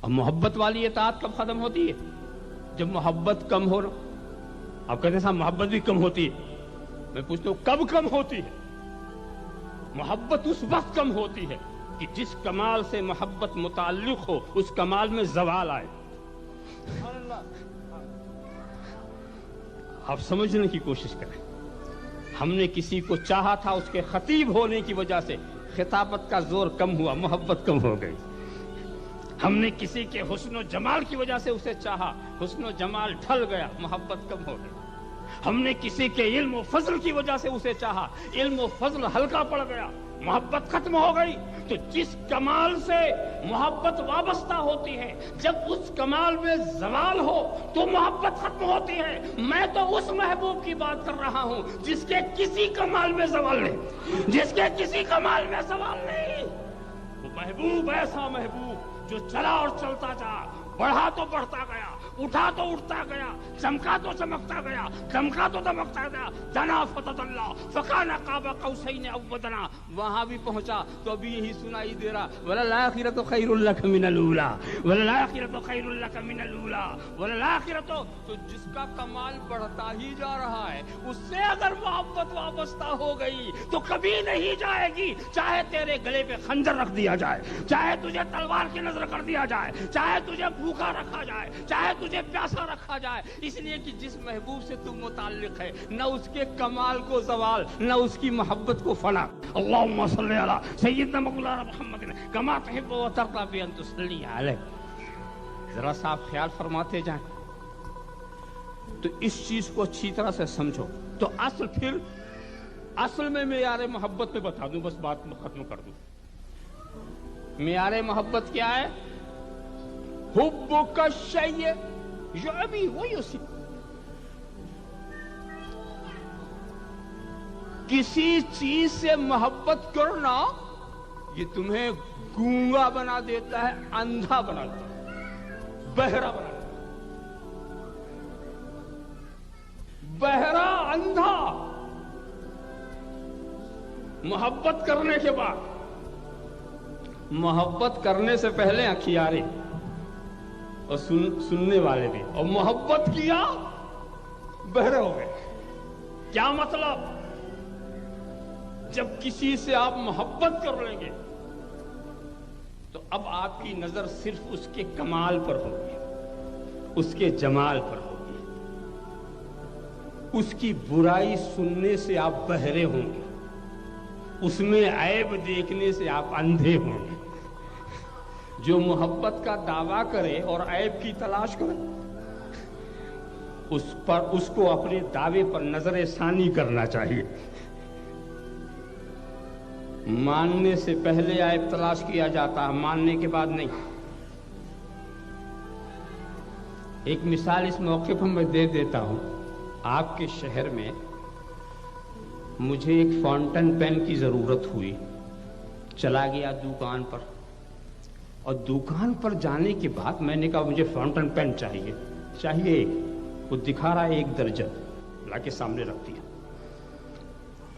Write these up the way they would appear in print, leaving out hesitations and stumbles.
اور محبت والی اطاعت کب ختم ہوتی ہے؟ جب محبت کم ہو. آپ کہتے ہیں صاحب محبت بھی کم ہوتی ہے. میں پوچھتا ہوں کب کم ہوتی ہے؟ محبت اس وقت کم ہوتی ہے کہ جس کمال سے محبت متعلق ہو اس کمال میں زوال آئے. آپ سمجھنے کی کوشش کریں. ہم نے کسی کو چاہا تھا، اس کے خطیب ہونے کی وجہ سے خطابت کا زور کم ہوا، محبت کم ہو گئی. ہم نے کسی کے حسن و جمال کی وجہ سے اسے چاہا، حسن و جمال ڈھل گیا، محبت کم ہو گئی. ہم نے کسی کے علم و فضل کی وجہ سے اسے چاہا، علم و فضل ہلکا پڑ گیا، محبت ختم ہو گئی. تو جس کمال سے محبت وابستہ ہوتی ہے جب اس کمال میں زوال ہو تو محبت ختم ہوتی ہے. میں تو اس محبوب کی بات کر رہا ہوں جس کے کسی کمال میں زوال نہیں، جس کے کسی کمال میں زوال نہیں. وہ محبوب ایسا محبوب جو چلا اور چلتا جا، بڑھا تو بڑھتا گیا، اٹھا تو اٹھتا گیا، چمکا تو چمکتا گیا، دمکا تو دمکتا گیا. دنا فتدلی فکان قاب قوسین او ادنی. وہاں بھی پہنچا تو ابھی یہی سنائی دے رہا وللآخرۃ خیر لک من الاولی وللآخرۃ خیر لک من الاولی وللآخرۃ. تو جس کا کمال بڑھتا ہی جا رہا ہے اس سے اگر محبت وابستہ ہو گئی تو کبھی نہیں جائے گی. چاہے تیرے گلے پہ خنجر رکھ دیا جائے، چاہے تجھے تلوار کی نظر کر دیا جائے، چاہے تجھے بھوکا رکھا جائے، چاہے تجھے پیاسا رکھا جائے. اس لیے کہ جس محبوب سے تم متعلق ہے نہ اس کے کمال کو زوال نہ اس کی محبت کو فنا. اللہم صلی علی سیدنا مولانا محمد کما تحب و ترضی بان تصلی علیہ. ذرا سا آپ خیال فرماتے جائیں تو اس چیز کو اچھی طرح سے سمجھو. تو اصل میں معیار محبت میں بتا دوں، بس بات ختم کر دوں. معیار محبت کیا ہے؟ حبک الشیء یعمی و یسیء. کسی چیز سے محبت کرنا یہ تمہیں گونگا بنا دیتا ہے، اندھا بنا دیتا ہے، بہرا بنا دیتا ہے. بہرا اندھا. محبت کرنے کے بعد، محبت کرنے سے پہلے اکھیارے اور سننے والے بھی، اور محبت کیا بہرے ہو گئے. کیا مطلب؟ جب کسی سے آپ محبت کر لیں گے تو اب آپ کی نظر صرف اس کے کمال پر ہوگی، اس کے جمال پر ہوگی. اس کی برائی سننے سے آپ بہرے ہوں گے، اس میں عیب دیکھنے سے آپ اندھے ہوں گے. جو محبت کا دعویٰ کرے اور عیب کی تلاش کرے اس کو اپنے دعوے پر نظر ثانی کرنا چاہیے. ماننے سے پہلے عیب تلاش کیا جاتا ہے، ماننے کے بعد نہیں. ایک مثال اس موقع پر میں دے دیتا ہوں. آپ کے شہر میں مجھے ایک فاؤنٹن پین کی ضرورت ہوئی. چلا گیا دکان پر، اور دکان پر جانے کے بعد میں نے کہا مجھے فاؤنٹن پین چاہیے. وہ دکھا رہا ہے 1 درجن، لا کے سامنے رکھ دیا.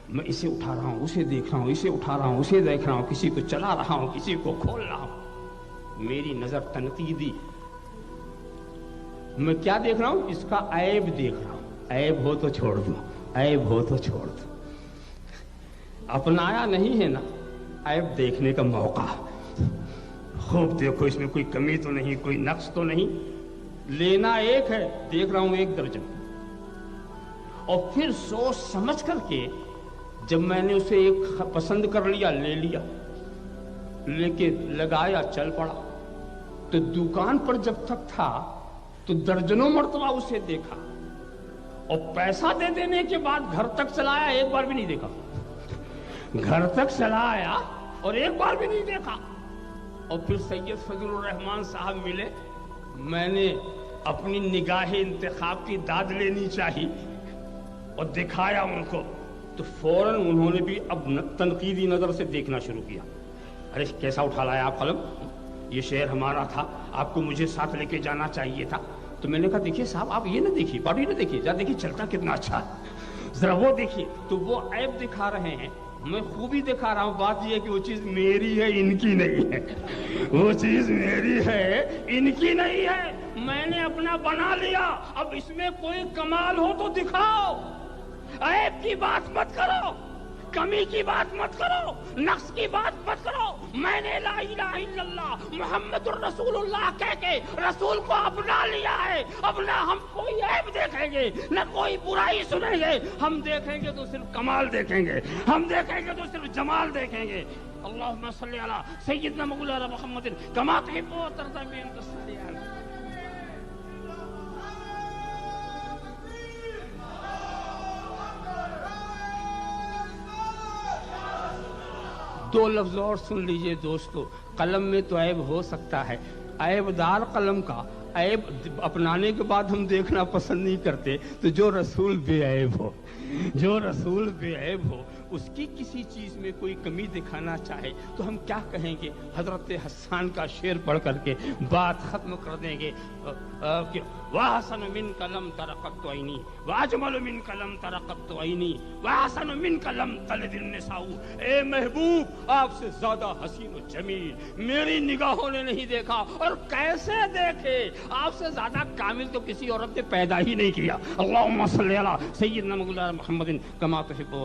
میں اسے اٹھا رہا ہوں، اسے دیکھ رہا ہوں، اسے اٹھا رہا ہوں، اسے دیکھ رہا ہوں، کسی کو چلا رہا ہوں، کسی کو کھول رہا ہوں. میری نظر تنقیدی. میں کیا دیکھ رہا ہوں؟ اس کا عیب دیکھ رہا ہوں. عیب ہو تو چھوڑ دو، عیب ہو تو چھوڑ دو. اپنایا نہیں ہے نا عیب دیکھنے کا موقع. خوب دیکھو اس میں کوئی کمی تو نہیں، کوئی نقص تو نہیں. لینا ایک ہے، دیکھ رہا ہوں 1 درجن. اور پھر سوچ سمجھ کر کے جب میں نے اسے ایک پسند کر لیا، لے لیا، لے کے لگایا، چل پڑا. تو دکان پر جب تک تھا تو درجنوں مرتبہ اسے دیکھا، اور پیسہ دے دینے کے بعد گھر تک چلایا، ایک بار بھی نہیں دیکھا. گھر تک چلایا اور ایک بار بھی نہیں دیکھا. اور پھر سید فضل الرحمان صاحب ملے. میں نے اپنی نگاہ انتخاب کی داد لینی چاہی اور دکھایا ان کو، تو فوراً انہوں نے بھی اب تنقیدی نظر سے دیکھنا شروع کیا. ارے کیسا اٹھا لایا آپ قلم، یہ شعر ہمارا تھا، آپ کو مجھے ساتھ لے کے جانا چاہیے تھا. تو میں نے کہا دیکھیے صاحب آپ یہ نہ دیکھیے، باڈی نہ دیکھیے، جا دیکھیے چلتا کتنا اچھا ہے، ذرا وہ دیکھیے. تو وہ عیب دکھا رہے ہیں. میں خوبی دکھا رہا ہوں، بات یہ ہے کہ وہ چیز میری ہے، ان کی نہیں ہے۔ وہ چیز میری ہے، ان کی نہیں ہے، میں نے اپنا بنا لیا۔ اب اس میں کوئی کمال ہو تو دکھاؤ، عیب کی بات مت کرو، کمی کی بات مت کرو، نقص کی بات مت کرو۔ میں نے لا الہ الا اللہ محمد الرسول اللہ کہہ کے رسول کو اپنا لیا ہے۔ اب نہ ہم کوئی عیب دیکھیں گے، نہ کوئی برائی سنیں گے، ہم دیکھیں گے تو صرف کمال دیکھیں گے، ہم دیکھیں گے تو صرف جمال دیکھیں گے۔ اللہم صلی علی سیدنا مولانا محمد کما تحب و ترضی من تصدیق۔ دو لفظ اور سن لیجئے دوستو، قلم میں تو عیب ہو سکتا ہے، عیب دار قلم کا عیب اپنانے کے بعد ہم دیکھنا پسند نہیں کرتے، تو جو رسول بے عیب ہو، جو رسول بے عیب ہو، اس کی کسی چیز میں کوئی کمی دکھانا چاہے تو ہم کیا کہیں گے؟ حضرت حسان کا شعر پڑھ کر کے بات ختم کر دیں گے کہ وَأَحْسَنُ مِنْكَ لَمْ تَرَ قَطُّ عَيْنِي وَأَجْمَلُ مِنْكَ لَمْ تَرَ قَطُّ عَيْنِي وَأَحْسَنُ مِنْكَ لَمْ تَلِدِ النِّسَاءُ۔ اے محبوب، آپ سے زیادہ حسین و جمیل میری نگاہوں نے نہیں دیکھا، اور کیسے دیکھے؟ آپ سے زیادہ کامل تو کسی عورت نے پیدا ہی نہیں کیا۔ اللہم صلی علی سیدنا مولانا محمد کما تحب